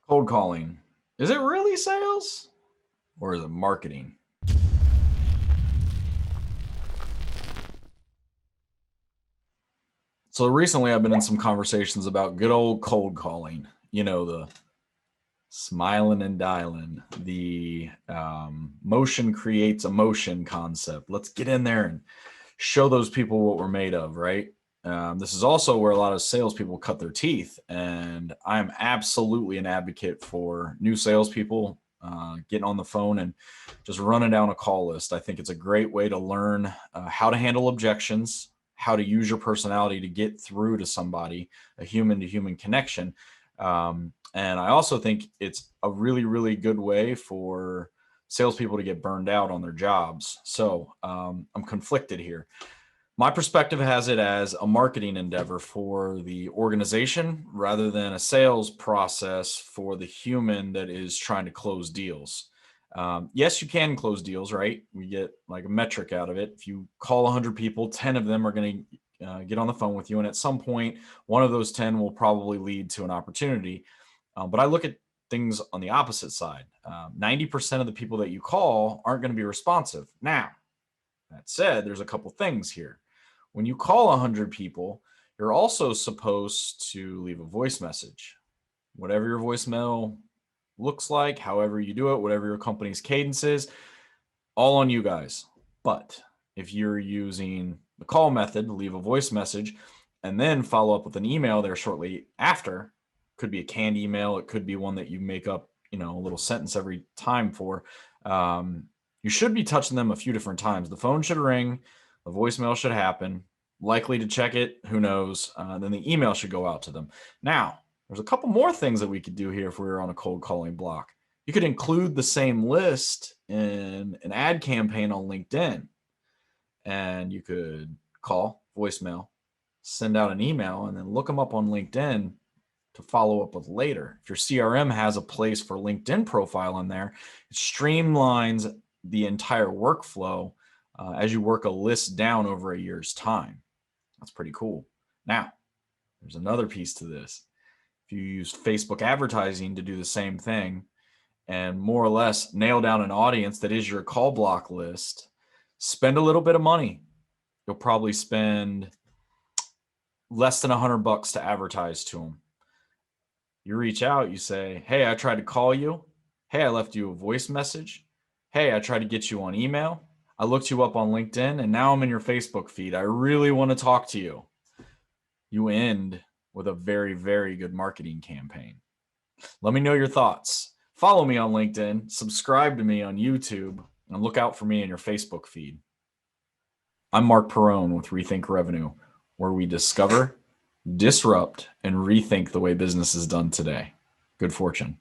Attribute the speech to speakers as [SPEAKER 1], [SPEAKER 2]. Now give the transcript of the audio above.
[SPEAKER 1] Cold calling. Is it really sales or is it marketing? So recently I've been in some conversations about good old cold calling. You know, the smiling and dialing, the motion creates emotion concept. Let's get in there and show those people what we're made of, right? This is also where a lot of salespeople cut their teeth, and I'm absolutely an advocate for new salespeople getting on the phone and just running down a call list. I think it's a great way to learn how to handle objections, how to use your personality to get through to somebody, a human to human connection. And I also think it's a really, really good way for salespeople to get burned out on their jobs. So I'm conflicted here. My perspective has it as a marketing endeavor for the organization rather than a sales process for the human that is trying to close deals. Yes, you can close deals, right? We get like a metric out of it. If you call 100 people, 10 of them are going to get on the phone with you. And at some point, one of those 10 will probably lead to an opportunity. But I look at things on the opposite side. 90% of the people that you call aren't going to be responsive. Now, that said, there's a couple things here. When you call 100 people, you're also supposed to leave a voice message. Whatever your voicemail looks like, however you do it, whatever your company's cadence is, all on you guys. But if you're using the call method, leave a voice message, and then follow up with an email there shortly after, could be a canned email, it could be one that you make up, a little sentence every time for. You should be touching them a few different times. The phone should ring, the voicemail should happen, likely to check it, who knows, then the email should go out to them. Now, there's a couple more things that we could do here if we were on a cold calling block. You could include the same list in an ad campaign on LinkedIn, and you could call, voicemail, send out an email, and then look them up on LinkedIn to follow up with later. If your CRM has a place for LinkedIn profile in there, it streamlines the entire workflow as you work a list down over a year's time. That's pretty cool. Now, there's another piece to this. If you use Facebook advertising to do the same thing and more or less nail down an audience that is your call block list, spend a little bit of money. You'll probably spend less than $100 to advertise to them. You reach out, you say, hey, I tried to call you. Hey, I left you a voice message. Hey, I tried to get you on email. I looked you up on LinkedIn, and now I'm in your Facebook feed. I really want to talk to you. You end with a very, very good marketing campaign. Let me know your thoughts. Follow me on LinkedIn, subscribe to me on YouTube, and look out for me in your Facebook feed. I'm Mark Perrone with Rethink Revenue, where we discover, disrupt, and rethink the way business is done today. Good fortune.